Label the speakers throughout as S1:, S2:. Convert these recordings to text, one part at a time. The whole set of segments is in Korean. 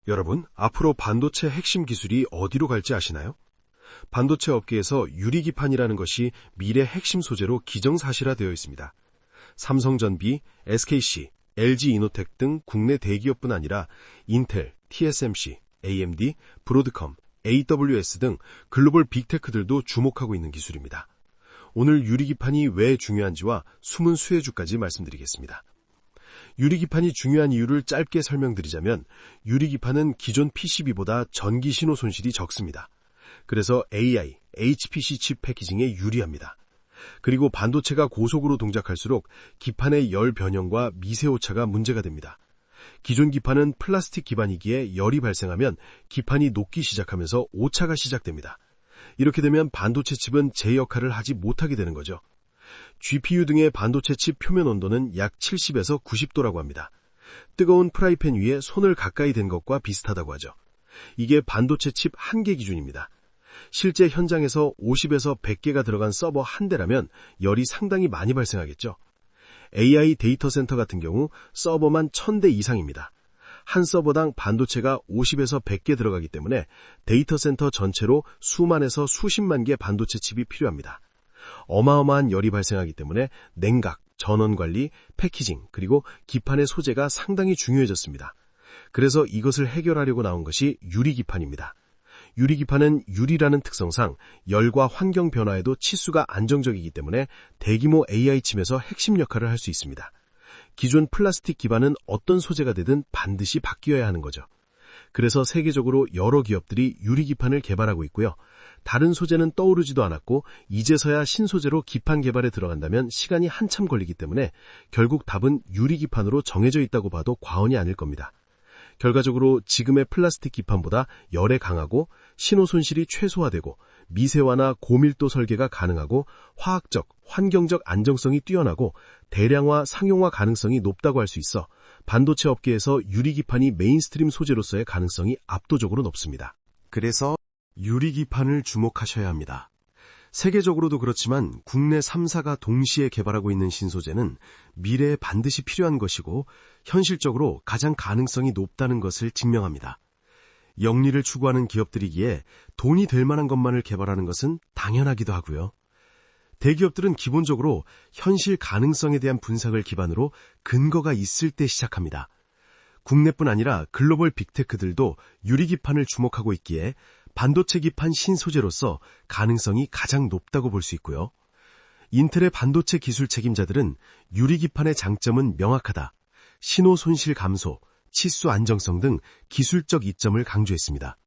S1: 여러분, 앞으로 반도체 핵심 기술이 어디로 갈지 아시나요? 반도체 업계에서 유리기판이라는 것이 미래 핵심 소재로 기정사실화되어 있습니다. 삼성전비, SKC, LG이노텍 등 국내 대기업뿐 아니라 인텔, TSMC, AMD, 브로드컴, AWS 등 글로벌 빅테크들도 주목하고 있는 기술입니다. 오늘 유리기판이 왜 중요한지와 숨은 수혜주까지 말씀드리겠습니다. 유리기판이 중요한 이유를 짧게 설명드리자면 유리기판은 기존 PCB보다 전기 신호 손실이 적습니다. 그래서 AI, HPC 칩 패키징에 유리합니다. 그리고 반도체가 고속으로 동작할수록 기판의 열 변형과 미세 오차가 문제가 됩니다. 기존 기판은 플라스틱 기반이기에 열이 발생하면 기판이 녹기 시작하면서 오차가 시작됩니다. 이렇게 되면 반도체 칩은 제 역할을 하지 못하게 되는 거죠. GPU 등의 반도체 칩 표면 온도는 약 70에서 90도라고 합니다. 뜨거운 프라이팬 위에 손을 가까이 댄 것과 비슷하다고 하죠. 이게 반도체 칩 한 개 기준입니다. 실제 현장에서 50에서 100개가 들어간 서버 한 대라면 열이 상당히 많이 발생하겠죠. AI 데이터 센터 같은 경우 서버만 1000대 이상입니다. 한 서버당 반도체가 50에서 100개 들어가기 때문에 데이터 센터 전체로 수만에서 수십만 개 반도체 칩이 필요합니다. 어마어마한 열이 발생하기 때문에 냉각, 전원 관리, 패키징, 그리고 기판의 소재가 상당히 중요해졌습니다. 그래서 이것을 해결하려고 나온 것이 유리기판입니다. 유리기판은 유리라는 특성상 열과 환경 변화에도 치수가 안정적이기 때문에 대규모 AI 칩에서 핵심 역할을 할 수 있습니다. 기존 플라스틱 기반은 어떤 소재가 되든 반드시 바뀌어야 하는 거죠. 그래서 세계적으로 여러 기업들이 유리기판을 개발하고 있고요. 다른 소재는 떠오르지도 않았고 이제서야 신소재로 기판 개발에 들어간다면 시간이 한참 걸리기 때문에 결국 답은 유리기판으로 정해져 있다고 봐도 과언이 아닐 겁니다. 결과적으로 지금의 플라스틱 기판보다 열에 강하고 신호 손실이 최소화되고 미세화나 고밀도 설계가 가능하고 화학적, 환경적 안정성이 뛰어나고 대량화, 상용화 가능성이 높다고 할 수 있어 반도체 업계에서 유리기판이 메인스트림 소재로서의 가능성이 압도적으로 높습니다. 그래서 유리기판을 주목하셔야 합니다. 세계적으로도 그렇지만 국내 3사가 동시에 개발하고 있는 신소재는 미래에 반드시 필요한 것이고 현실적으로 가장 가능성이 높다는 것을 증명합니다. 영리를 추구하는 기업들이기에 돈이 될 만한 것만을 개발하는 것은 당연하기도 하고요. 대기업들은 기본적으로 현실 가능성에 대한 분석을 기반으로 근거가 있을 때 시작합니다. 국내뿐 아니라 글로벌 빅테크들도 유리기판을 주목하고 있기에 반도체 기판 신소재로서 가능성이 가장 높다고 볼 수 있고요. 인텔의 반도체 기술 책임자들은 유리기판의 장점은 명확하다, 신호 손실 감소, 치수 안정성 등 기술적 이점을 강조했습니다.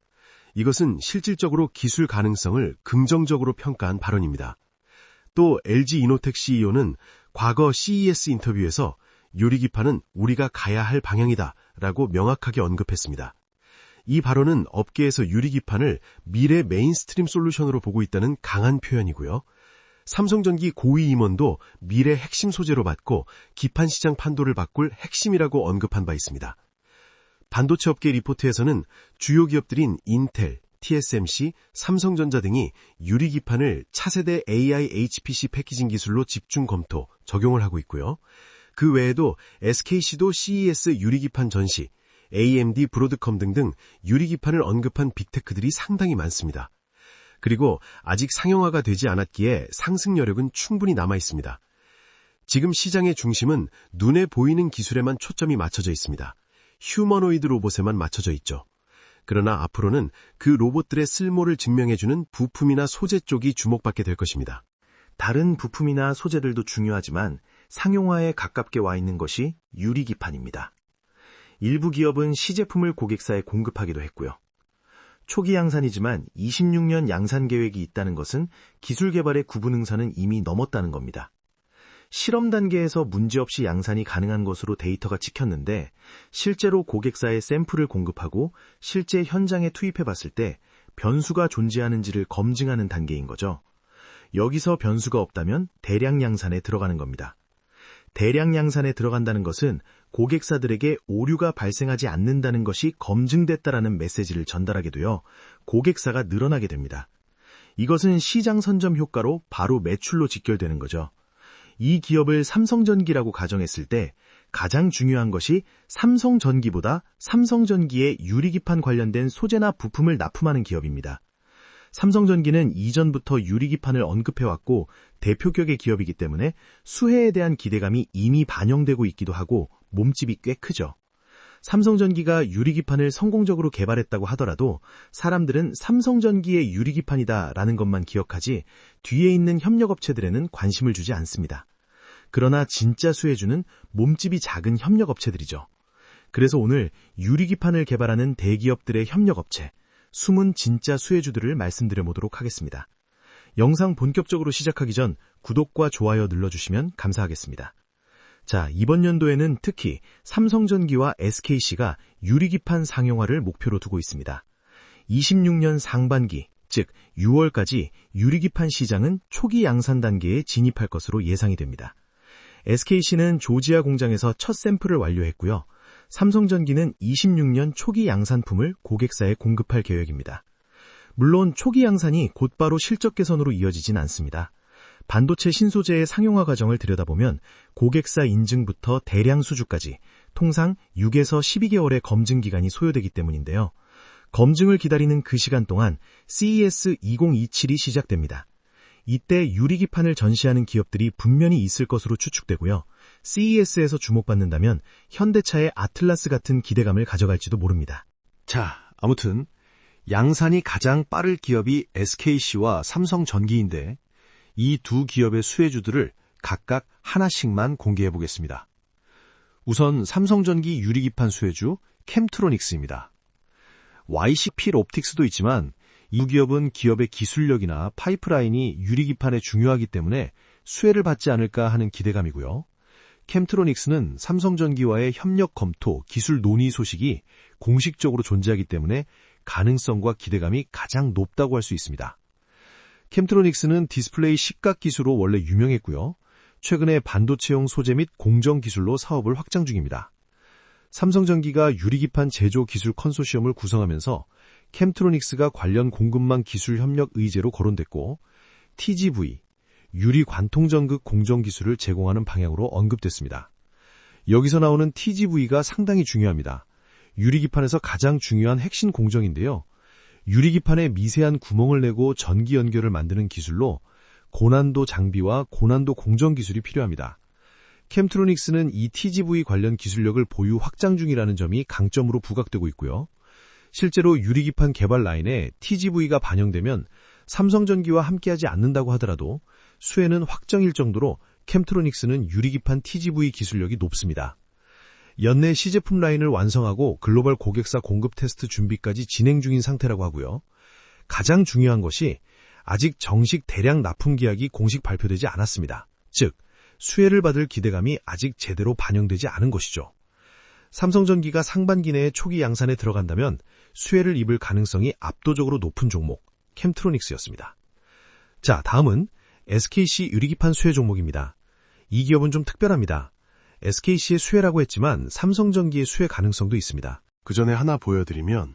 S1: 이것은 실질적으로 기술 가능성을 긍정적으로 평가한 발언입니다. 또 LG이노텍 CEO는 과거 CES 인터뷰에서 유리기판은 우리가 가야 할 방향이다 라고 명확하게 언급했습니다. 이 발언은 업계에서 유리기판을 미래 메인스트림 솔루션으로 보고 있다는 강한 표현이고요. 삼성전기 고위 임원도 미래 핵심 소재로 받고 기판 시장 판도를 바꿀 핵심이라고 언급한 바 있습니다. 반도체 업계 리포트에서는 주요 기업들인 인텔, TSMC, 삼성전자 등이 유리기판을 차세대 AI HPC 패키징 기술로 집중 검토, 적용을 하고 있고요. 그 외에도 SKC도 CES 유리기판 전시, AMD, 브로드컴 등등 유리기판을 언급한 빅테크들이 상당히 많습니다. 그리고 아직 상용화가 되지 않았기에 상승 여력은 충분히 남아 있습니다. 지금 시장의 중심은 눈에 보이는 기술에만 초점이 맞춰져 있습니다. 휴머노이드 로봇에만 맞춰져 있죠. 그러나 앞으로는 그 로봇들의 쓸모를 증명해주는 부품이나 소재 쪽이 주목받게 될 것입니다.
S2: 다른 부품이나 소재들도 중요하지만 상용화에 가깝게 와 있는 것이 유리기판입니다. 일부 기업은 시제품을 고객사에 공급하기도 했고요. 초기 양산이지만 26년 양산 계획이 있다는 것은 기술 개발의 구분응선은 이미 넘었다는 겁니다. 실험 단계에서 문제없이 양산이 가능한 것으로 데이터가 찍혔는데 실제로 고객사에 샘플을 공급하고 실제 현장에 투입해 봤을 때 변수가 존재하는지를 검증하는 단계인 거죠. 여기서 변수가 없다면 대량 양산에 들어가는 겁니다. 대량 양산에 들어간다는 것은 고객사들에게 오류가 발생하지 않는다는 것이 검증됐다라는 메시지를 전달하게 되어 고객사가 늘어나게 됩니다. 이것은 시장 선점 효과로 바로 매출로 직결되는 거죠. 이 기업을 삼성전기라고 가정했을 때 가장 중요한 것이 삼성전기보다 삼성전기의 유리기판 관련된 소재나 부품을 납품하는 기업입니다. 삼성전기는 이전부터 유리기판을 언급해왔고 대표격의 기업이기 때문에 수혜에 대한 기대감이 이미 반영되고 있기도 하고 몸집이 꽤 크죠. 삼성전기가 유리기판을 성공적으로 개발했다고 하더라도 사람들은 삼성전기의 유리기판이다라는 것만 기억하지 뒤에 있는 협력업체들에는 관심을 주지 않습니다. 그러나 진짜 수혜주는 몸집이 작은 협력업체들이죠. 그래서 오늘 유리기판을 개발하는 대기업들의 협력업체, 숨은 진짜 수혜주들을 말씀드려 보도록 하겠습니다. 영상 본격적으로 시작하기 전 구독과 좋아요 눌러주시면 감사하겠습니다. 자, 이번 연도에는 특히 삼성전기와 SKC가 유리기판 상용화를 목표로 두고 있습니다. 26년 상반기, 즉 6월까지 유리기판 시장은 초기 양산 단계에 진입할 것으로 예상이 됩니다. SKC는 조지아 공장에서 첫 샘플을 완료했고요. 삼성전기는 26년 초기 양산품을 고객사에 공급할 계획입니다. 물론 초기 양산이 곧바로 실적 개선으로 이어지진 않습니다. 반도체 신소재의 상용화 과정을 들여다보면 고객사 인증부터 대량 수주까지 통상 6에서 12개월의 검증 기간이 소요되기 때문인데요. 검증을 기다리는 그 시간 동안 CES 2027이 시작됩니다. 이때 유리기판을 전시하는 기업들이 분명히 있을 것으로 추측되고요. CES에서 주목받는다면 현대차의 아틀라스 같은 기대감을 가져갈지도 모릅니다.
S3: 자, 아무튼 양산이 가장 빠를 기업이 SKC와 삼성전기인데 이 두 기업의 수혜주들을 각각 하나씩만 공개해 보겠습니다. 우선 삼성전기 유리기판 수혜주 캠트로닉스입니다. YCP 옵틱스도 있지만 이 기업은 기업의 기술력이나 파이프라인이 유리기판에 중요하기 때문에 수혜를 받지 않을까 하는 기대감이고요. 캠트로닉스는 삼성전기와의 협력 검토, 기술 논의 소식이 공식적으로 존재하기 때문에 가능성과 기대감이 가장 높다고 할 수 있습니다. 캠트로닉스는 디스플레이 식각 기술로 원래 유명했고요. 최근에 반도체용 소재 및 공정 기술로 사업을 확장 중입니다. 삼성전기가 유리기판 제조 기술 컨소시엄을 구성하면서 캠트로닉스가 관련 공급망 기술 협력 의제로 거론됐고 TGV, 유리 관통전극 공정 기술을 제공하는 방향으로 언급됐습니다. 여기서 나오는 TGV가 상당히 중요합니다. 유리기판에서 가장 중요한 핵심 공정인데요. 유리기판에 미세한 구멍을 내고 전기 연결을 만드는 기술로 고난도 장비와 고난도 공정 기술이 필요합니다. 캠트로닉스는 이 TGV 관련 기술력을 보유 확장 중이라는 점이 강점으로 부각되고 있고요. 실제로 유리기판 개발 라인에 TGV가 반영되면 삼성전기와 함께하지 않는다고 하더라도 수혜는 확정일 정도로 캠트로닉스는 유리기판 TGV 기술력이 높습니다. 연내 시제품 라인을 완성하고 글로벌 고객사 공급 테스트 준비까지 진행 중인 상태라고 하고요. 가장 중요한 것이 아직 정식 대량 납품 계약이 공식 발표되지 않았습니다. 즉, 수혜를 받을 기대감이 아직 제대로 반영되지 않은 것이죠. 삼성전기가 상반기 내에 초기 양산에 들어간다면 수혜를 입을 가능성이 압도적으로 높은 종목, 캠트로닉스였습니다. 자, 다음은 SKC 유리기판 수혜 종목입니다. 이 기업은 좀 특별합니다. SKC의 수혜라고 했지만 삼성전기의 수혜 가능성도 있습니다.
S1: 그 전에 하나 보여드리면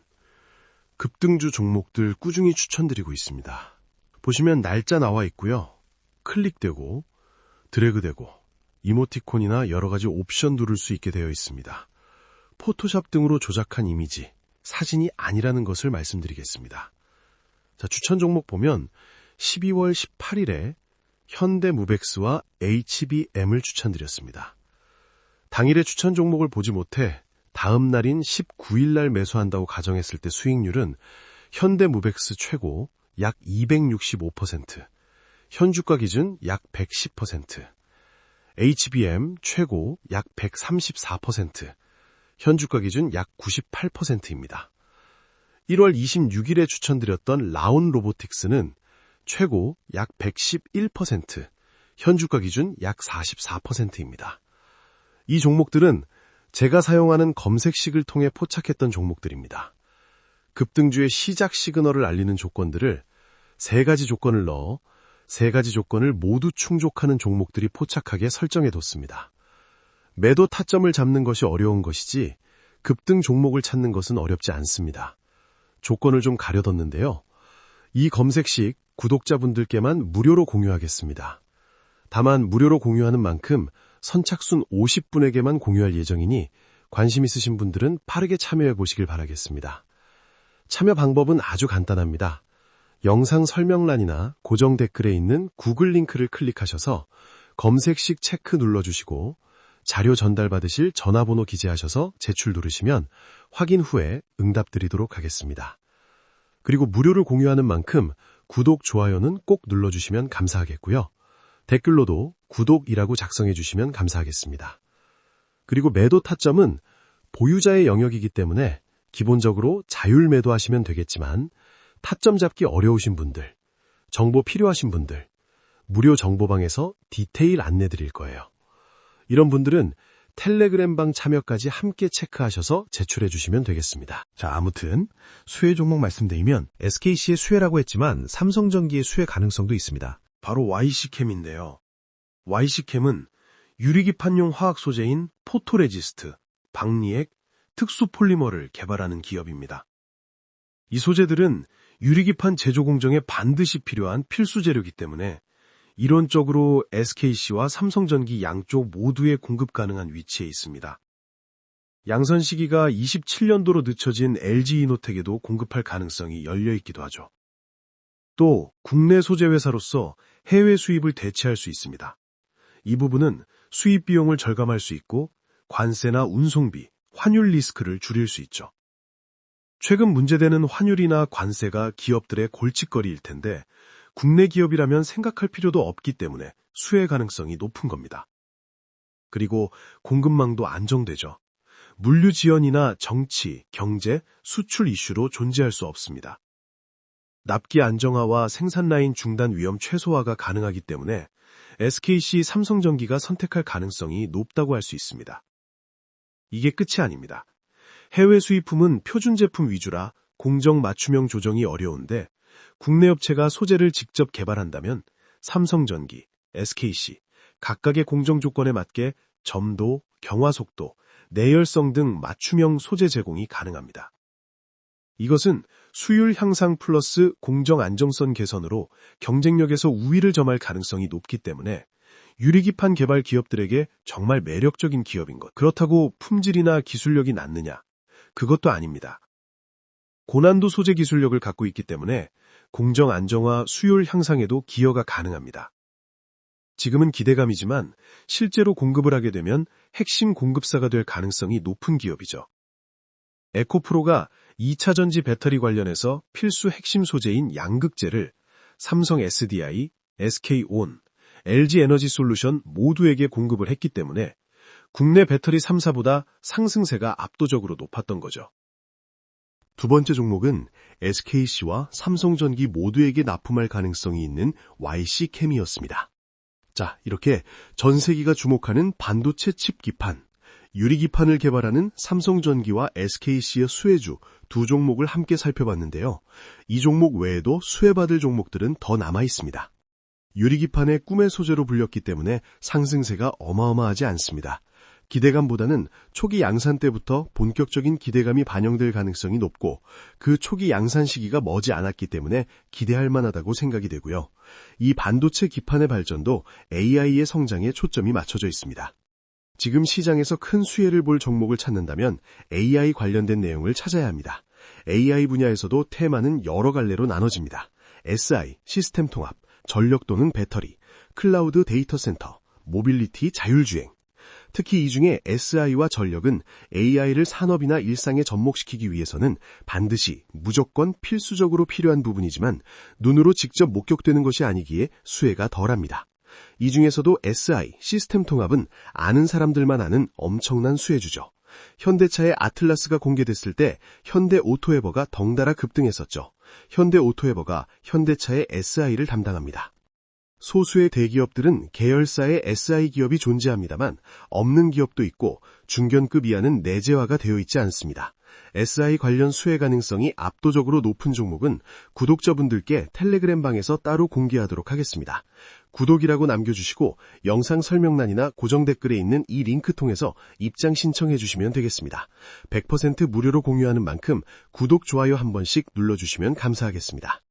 S1: 급등주 종목들 꾸준히 추천드리고 있습니다. 보시면 날짜 나와 있고요. 클릭되고 드래그되고 이모티콘이나 여러 가지 옵션 누를 수 있게 되어 있습니다. 포토샵 등으로 조작한 이미지, 사진이 아니라는 것을 말씀드리겠습니다. 자, 추천 종목 보면 12월 18일에 현대무벡스와 HBM을 추천드렸습니다. 당일의 추천 종목을 보지 못해 다음 날인 19일 날 매수한다고 가정했을 때 수익률은 현대무벡스 최고 약 265%, 현주가 기준 약 110%, HBM 최고 약 134%, 현주가 기준 약 98%입니다. 1월 26일에 추천드렸던 라온 로보틱스는 최고 약 111%, 현주가 기준 약 44%입니다. 이 종목들은 제가 사용하는 검색식을 통해 포착했던 종목들입니다. 급등주의 시작 시그널을 알리는 조건들을 3가지 조건을 넣어 3가지 조건을 모두 충족하는 종목들이 포착하게 설정해뒀습니다. 매도 타점을 잡는 것이 어려운 것이지 급등 종목을 찾는 것은 어렵지 않습니다. 조건을 좀 가려뒀는데요. 이 검색식 구독자분들께만 무료로 공유하겠습니다. 다만 무료로 공유하는 만큼 선착순 50분에게만 공유할 예정이니 관심 있으신 분들은 빠르게 참여해 보시길 바라겠습니다. 참여 방법은 아주 간단합니다. 영상 설명란이나 고정 댓글에 있는 구글 링크를 클릭하셔서 검색식 체크 눌러주시고 자료 전달받으실 전화번호 기재하셔서 제출 누르시면 확인 후에 응답드리도록 하겠습니다. 그리고 무료를 공유하는 만큼 구독, 좋아요는 꼭 눌러주시면 감사하겠고요. 댓글로도 구독이라고 작성해 주시면 감사하겠습니다. 그리고 매도 타점은 보유자의 영역이기 때문에 기본적으로 자율 매도하시면 되겠지만 타점 잡기 어려우신 분들, 정보 필요하신 분들, 무료 정보방에서 디테일 안내 드릴 거예요. 이런 분들은 텔레그램방 참여까지 함께 체크하셔서 제출해 주시면 되겠습니다.
S2: 자, 아무튼 수혜 종목 말씀드리면 SKC의 수혜라고 했지만 삼성전기의 수혜 가능성도 있습니다.
S1: 바로 YC캠인데요. YC캠은 유리기판용 화학 소재인 포토레지스트, 박리액, 특수 폴리머를 개발하는 기업입니다. 이 소재들은 유리기판 제조 공정에 반드시 필요한 필수 재료이기 때문에 이론적으로 SKC와 삼성전기 양쪽 모두에 공급 가능한 위치에 있습니다. 양산 시기가 27년도로 늦춰진 LG이노텍에도 공급할 가능성이 열려 있기도 하죠. 또 국내 소재 회사로서 해외 수입을 대체할 수 있습니다. 이 부분은 수입 비용을 절감할 수 있고 관세나 운송비, 환율 리스크를 줄일 수 있죠. 최근 문제되는 환율이나 관세가 기업들의 골칫거리일 텐데 국내 기업이라면 생각할 필요도 없기 때문에 수혜 가능성이 높은 겁니다. 그리고 공급망도 안정되죠. 물류 지연이나 정치, 경제, 수출 이슈로 존재할 수 없습니다. 납기 안정화와 생산 라인 중단 위험 최소화가 가능하기 때문에 SKC, 삼성전기가 선택할 가능성이 높다고 할 수 있습니다. 이게 끝이 아닙니다. 해외 수입품은 표준 제품 위주라 공정 맞춤형 조정이 어려운데 국내 업체가 소재를 직접 개발한다면 삼성전기, SKC 각각의 공정 조건에 맞게 점도, 경화 속도, 내열성 등 맞춤형 소재 제공이 가능합니다. 이것은 수율 향상 플러스 공정 안정성 개선으로 경쟁력에서 우위를 점할 가능성이 높기 때문에 유리기판 개발 기업들에게 정말 매력적인 기업인 것. 그렇다고 품질이나 기술력이 낮느냐? 그것도 아닙니다. 고난도 소재 기술력을 갖고 있기 때문에 공정 안정화, 수율 향상에도 기여가 가능합니다. 지금은 기대감이지만 실제로 공급을 하게 되면 핵심 공급사가 될 가능성이 높은 기업이죠. 에코프로가 2차 전지 배터리 관련해서 필수 핵심 소재인 양극재를 삼성 SDI, SK온, LG에너지솔루션 모두에게 공급을 했기 때문에 국내 배터리 3사보다 상승세가 압도적으로 높았던 거죠.
S2: 두 번째 종목은 SKC와 삼성전기 모두에게 납품할 가능성이 있는 YC캠이었습니다. 자, 이렇게 전 세계가 주목하는 반도체 칩 기판, 유리기판을 개발하는 삼성전기와 SKC의 수혜주 두 종목을 함께 살펴봤는데요. 이 종목 외에도 수혜받을 종목들은 더 남아 있습니다. 유리기판의 꿈의 소재로 불렸기 때문에 상승세가 어마어마하지 않습니다. 기대감보다는 초기 양산 때부터 본격적인 기대감이 반영될 가능성이 높고 그 초기 양산 시기가 머지 않았기 때문에 기대할 만하다고 생각이 되고요. 이 반도체 기판의 발전도 AI의 성장에 초점이 맞춰져 있습니다. 지금 시장에서 큰 수혜를 볼 종목을 찾는다면 AI 관련된 내용을 찾아야 합니다. AI 분야에서도 테마는 여러 갈래로 나눠집니다. SI, 시스템 통합, 전력 또는 배터리, 클라우드 데이터 센터, 모빌리티 자율주행. 특히 이 중에 SI와 전력은 AI를 산업이나 일상에 접목시키기 위해서는 반드시 무조건 필수적으로 필요한 부분이지만 눈으로 직접 목격되는 것이 아니기에 수혜가 덜합니다. 이 중에서도 SI, 시스템 통합은 아는 사람들만 아는 엄청난 수혜주죠. 현대차의 아틀라스가 공개됐을 때 현대오토에버가 덩달아 급등했었죠. 현대오토에버가 현대차의 SI를 담당합니다. 소수의 대기업들은 계열사의 SI 기업이 존재합니다만 없는 기업도 있고 중견급 이하는 내재화가 되어 있지 않습니다. SI 관련 수혜 가능성이 압도적으로 높은 종목은 구독자분들께 텔레그램방에서 따로 공개하도록 하겠습니다. 구독이라고 남겨주시고 영상 설명란이나 고정 댓글에 있는 이 링크 통해서 입장 신청해 주시면 되겠습니다. 100% 무료로 공유하는 만큼 구독, 좋아요 한 번씩 눌러주시면 감사하겠습니다.